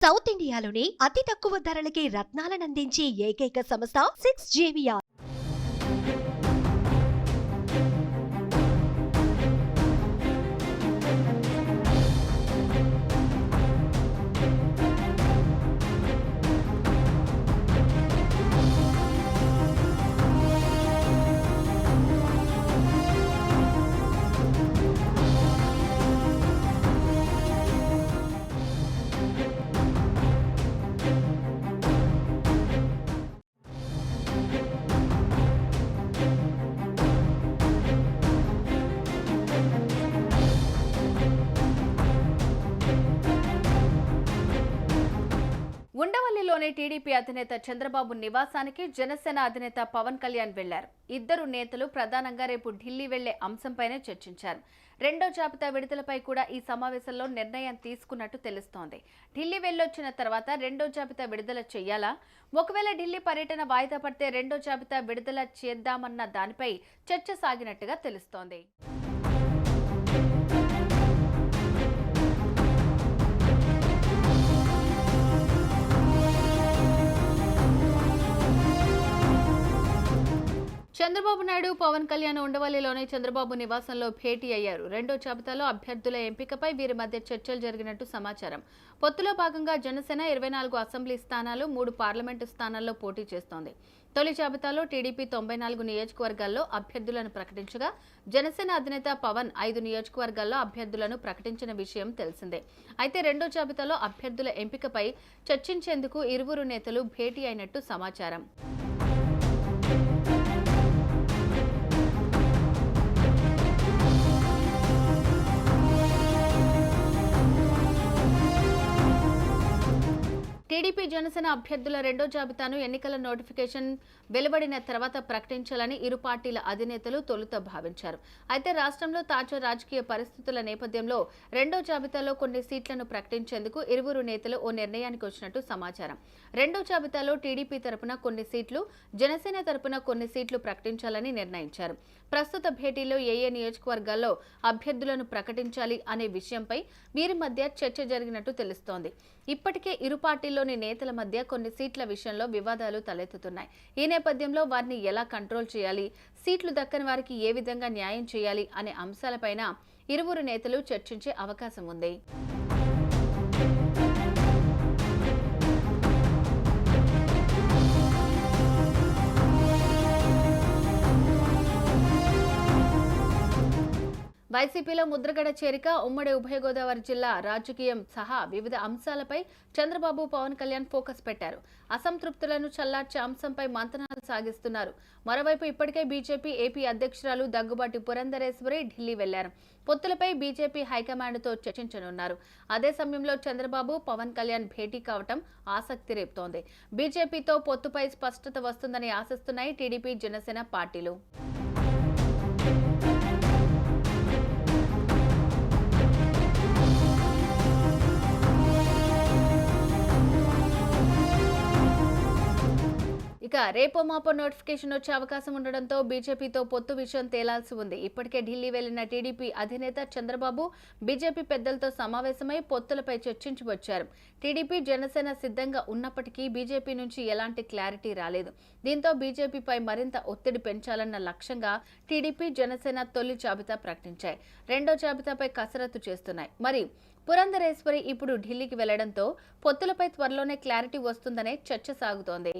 South ఇండియాలోని అతి తక్కువ ధరలకి రత్నాలనందించే ఏకైక సంస్థ 6JVR. ఉండవల్లిలోని టీడీపీ అధినేత చంద్రబాబు నివాసానికి జనసేన అధినేత పవన్ కళ్యాణ్ వెళ్లారు. ఇద్దరు నేతలు ప్రధానంగా రేపు ఢిల్లీ వెళ్లే అంశంపైనే చర్చించారు. రెండో జాబితా విడుదలపై కూడా ఈ సమావేశంలో నిర్ణయం తీసుకున్నట్టు తెలుస్తోంది. ఢిల్లీ వెళ్లొచ్చిన తర్వాత రెండో జాబితా విడుదల చేయాలా, ఒకవేళ ఢిల్లీ పర్యటన వాయిదా పడితే రెండో జాబితా విడుదల చేద్దామన్న దానిపై చర్చ సాగినట్టుగా తెలుస్తోంది. చంద్రబాబు నాయుడు పవన్ కళ్యాణ్ ఉండవల్లిలోని చంద్రబాబు నివాసంలో భేటీ అయ్యారు. రెండో జాబితాలో అభ్యర్థుల ఎంపికపై వీరి మధ్య చర్చలు జరిగినట్టు సమాచారం. పొత్తులో భాగంగా జనసేన 24 అసెంబ్లీ స్థానాలు, 3 పార్లమెంటు స్థానాల్లో పోటీ చేస్తోంది. తొలి జాబితాలో టీడీపీ 94 నియోజకవర్గాల్లో అభ్యర్థులను ప్రకటించగా, జనసేన అధినేత పవన్ 5 నియోజకవర్గాల్లో అభ్యర్థులను ప్రకటించిన విషయం తెలిసిందే. అయితే రెండో జాబితాలో అభ్యర్థుల ఎంపికపై చర్చించేందుకు ఇరువురు నేతలు భేటీ అయినట్టు సమాచారం. టీడీపీ జనసేన అభ్యర్థుల రెండో జాబితాను ఎన్నికల నోటిఫికేషన్ వెలువడిన తర్వాత ప్రకటించాలని ఇరు పార్టీల అధినేతలు తొలుత భావించారు. అయితే రాష్ట్రంలో తాజా రాజకీయ పరిస్థితుల నేపథ్యంలో రెండో జాబితాలో కొన్ని సీట్లను ప్రకటించేందుకు ఇరువురు నేతలు ఓ నిర్ణయానికి వచ్చినట్టు సమాచారం. రెండో జాబితాలో టీడీపీ తరపున కొన్ని సీట్లు, జనసేన తరపున కొన్ని సీట్లు ప్రకటించాలని నిర్ణయించారు. ప్రస్తుత భేటీలో ఏ నియోజకవర్గాల్లో అభ్యర్థులను ప్రకటించాలి అనే విషయంపై వీరి మధ్య చర్చ జరిగినట్టు తెలుస్తోంది. ఇప్పటికే ఇరు పార్టీల్లోని నేతల మధ్య కొన్ని సీట్ల విషయంలో వివాదాలు తలెత్తుతున్నాయి. ఈ నేపథ్యంలో వారిని ఎలా కంట్రోల్ చేయాలి, సీట్లు దక్కని వారికి ఏ విధంగా న్యాయం చేయాలి అనే అంశాలపైన ఇరువురు నేతలు చర్చించే అవకాశం ఉంది. వైసీపీలో ముద్రగడ చేరిక, ఉమ్మడి ఉభయ గోదావరి జిల్లా రాజకీయం సహా వివిధ అంశాలపై చంద్రబాబు పవన్ కళ్యాణ్ ఫోకస్ పెట్టారు. అసంతృప్తులను చల్లార్చే అంశంపై మంతనాలు సాగిస్తున్నారు. మరోవైపు ఇప్పటికే బీజేపీ ఏపీ అధ్యక్షురాలు దగ్గుబాటి పురంధరేశ్వరి ఢిల్లీ వెళ్లారు. పొత్తులపై బీజేపీ హైకమాండ్తో చర్చించనున్నారు. అదే సమయంలో చంద్రబాబు పవన్ కళ్యాణ్ భేటీ కావటం ఆసక్తి రేపుతోంది. బీజేపీతో పొత్తుపై స్పష్టత వస్తుందని ఆశిస్తున్నాయి టీడీపీ జనసేన పార్టీలు. ఇక రేపో మాపో నోటిఫికేషన్ వచ్చే అవకాశం ఉండడంతో బీజేపీతో పొత్తు విషయం తేలాల్సి ఉంది. ఇప్పటికే ఢిల్లీ వెళ్లిన టీడీపీ అధినేత చంద్రబాబు బీజేపీ పెద్దలతో సమావేశమై పొత్తులపై చర్చించి వచ్చారు. టీడీపీ జనసేన సిద్ధంగా ఉన్నప్పటికీ బీజేపీ నుంచి ఎలాంటి క్లారిటీ రాలేదు. దీంతో బీజేపీపై మరింత ఒత్తిడి పెంచాలన్న లక్ష్యంగా టీడీపీ జనసేన తొలి జాబితా ప్రకటించాయి. రెండో జాబితాపై కసరత్తు చేస్తున్నాయి. మరి పురంధరేశ్వరి ఇప్పుడు ఢిల్లీకి వెళ్లడంతో పొత్తులపై త్వరలోనే క్లారిటీ వస్తుందనే చర్చ సాగుతోంది.